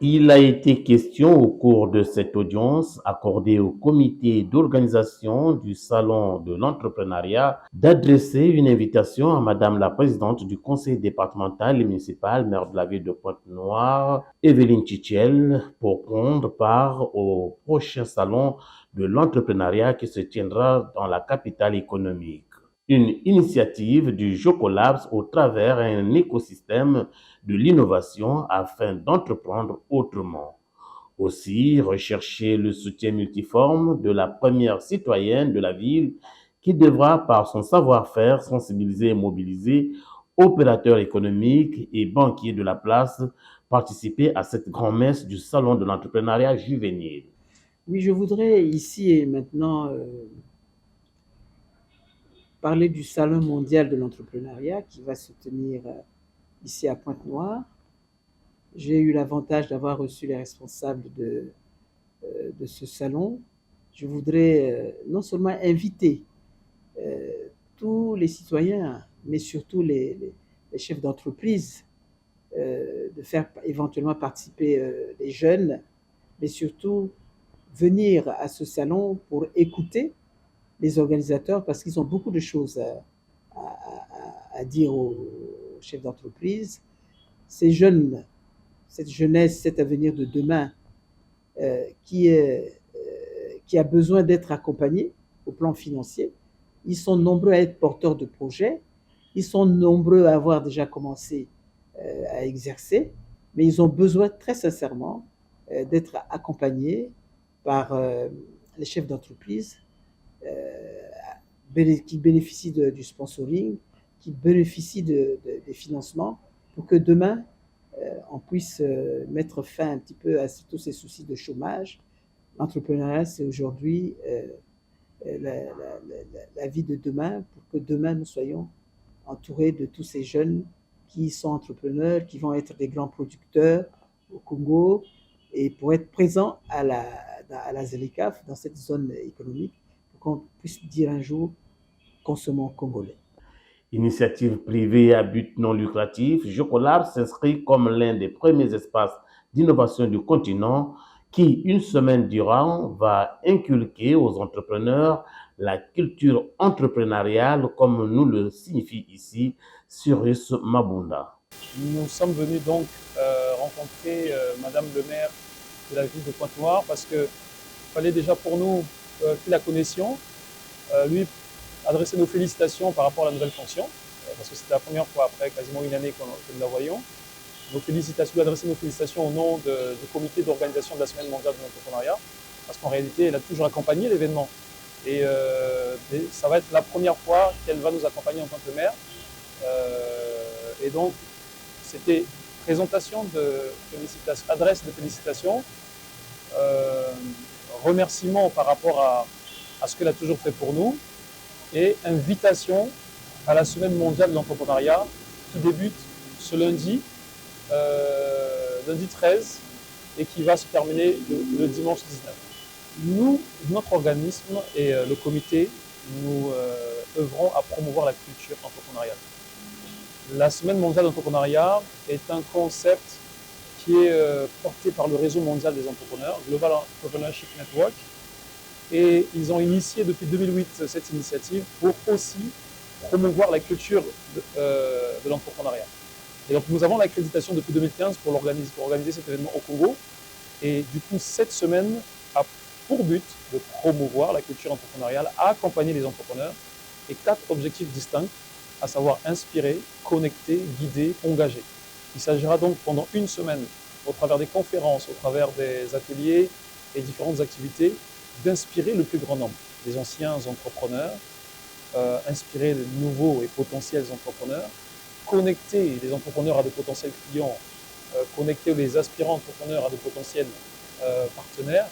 Il a été question au cours de cette audience accordée au comité d'organisation du Salon de l'entrepreneuriat d'adresser une invitation à Madame la présidente du conseil départemental et municipal, maire de la ville de Pointe-Noire, Evelyne Tchichel, pour prendre part au prochain Salon de l'entrepreneuriat qui se tiendra dans la capitale économique. Une initiative du Jocolabs au travers un écosystème de l'innovation afin d'entreprendre autrement. Aussi, rechercher le soutien multiforme de la première citoyenne de la ville qui devra, par son savoir-faire, sensibiliser et mobiliser opérateurs économiques et banquiers de la place, participer à cette grand-messe du Salon de l'entrepreneuriat juvénile. Oui, je voudrais ici et maintenant parler du Salon mondial de l'entrepreneuriat qui va se tenir ici à Pointe-Noire. J'ai eu l'avantage d'avoir reçu les responsables de ce salon. Je voudrais non seulement inviter tous les citoyens, mais surtout les chefs d'entreprise, de faire éventuellement participer les jeunes, mais surtout venir à ce salon pour écouter les organisateurs parce qu'ils ont beaucoup de choses à dire aux chefs d'entreprise. Ces jeunes, cette jeunesse, cet avenir de demain qui a besoin d'être accompagné au plan financier. Ils sont nombreux à être porteurs de projets, ils sont nombreux à avoir déjà commencé à exercer, mais ils ont besoin très sincèrement d'être accompagnés par les chefs d'entreprise qui bénéficient du sponsoring, qui bénéficient des financements pour que demain, on puisse mettre fin un petit peu à tous ces soucis de chômage. L'entrepreneuriat, c'est aujourd'hui la vie de demain pour que demain, nous soyons entourés de tous ces jeunes qui sont entrepreneurs, qui vont être des grands producteurs au Congo et pour être présents à la ZLECAf, dans cette zone économique, pour qu'on puisse dire un jour consommons congolais. Initiative privée à but non lucratif, Jocolab s'inscrit comme l'un des premiers espaces d'innovation du continent qui, une semaine durant, va inculquer aux entrepreneurs la culture entrepreneuriale comme nous le signifie ici Cyrus Mabunda. Nous sommes venus donc rencontrer Madame le maire de la ville de Pointe-Noire parce qu'il fallait déjà pour nous que la connaissions, lui adresser nos félicitations par rapport à la nouvelle fonction, parce que c'était la première fois après quasiment une année que nous la voyons. Nos félicitations, lui adresser nos félicitations au nom du comité d'organisation de la Semaine mondiale de l'entrepreneuriat, parce qu'en réalité, elle a toujours accompagné l'événement. Et ça va être la première fois qu'elle va nous accompagner en tant que maire. Et donc, c'était présentation de félicitations, adresse de félicitations, remerciements par rapport à ce qu'elle a toujours fait pour nous, et invitation à la Semaine mondiale de l'entrepreneuriat qui débute ce lundi, lundi 13, et qui va se terminer le dimanche 19. Nous, notre organisme et le comité, nous œuvrons à promouvoir la culture entrepreneuriale. La Semaine mondiale d'entrepreneuriat est un concept qui est porté par le réseau mondial des entrepreneurs, Global Entrepreneurship Network, et ils ont initié depuis 2008 cette initiative pour aussi promouvoir la culture de l'entrepreneuriat. Et donc nous avons l'accréditation depuis 2015 pour organiser cet événement au Congo. Et du coup, cette semaine a pour but de promouvoir la culture entrepreneuriale, accompagner les entrepreneurs et 4 objectifs distincts, à savoir inspirer, connecter, guider, engager. Il s'agira donc pendant une semaine, au travers des conférences, au travers des ateliers et différentes activités, d'inspirer le plus grand nombre, des anciens entrepreneurs, inspirer de nouveaux et potentiels entrepreneurs, connecter les entrepreneurs à de potentiels clients, connecter les aspirants entrepreneurs à de potentiels partenaires,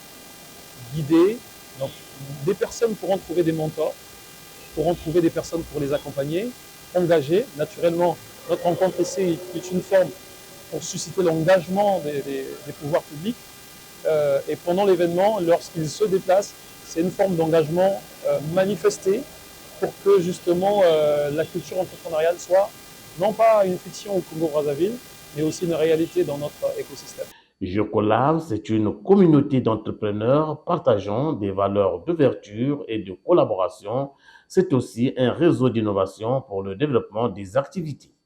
guider. Donc, des personnes pourront trouver des mentors, pourront trouver des personnes pour les accompagner, engager. Naturellement, notre rencontre ici est une forme pour susciter l'engagement des pouvoirs publics. Et pendant l'événement, lorsqu'ils se déplacent, c'est une forme d'engagement manifesté pour que justement la culture entrepreneuriale soit non pas une fiction au Congo-Brazzaville, mais aussi une réalité dans notre écosystème. Geocolab, c'est une communauté d'entrepreneurs partageant des valeurs d'ouverture et de collaboration. C'est aussi un réseau d'innovation pour le développement des activités.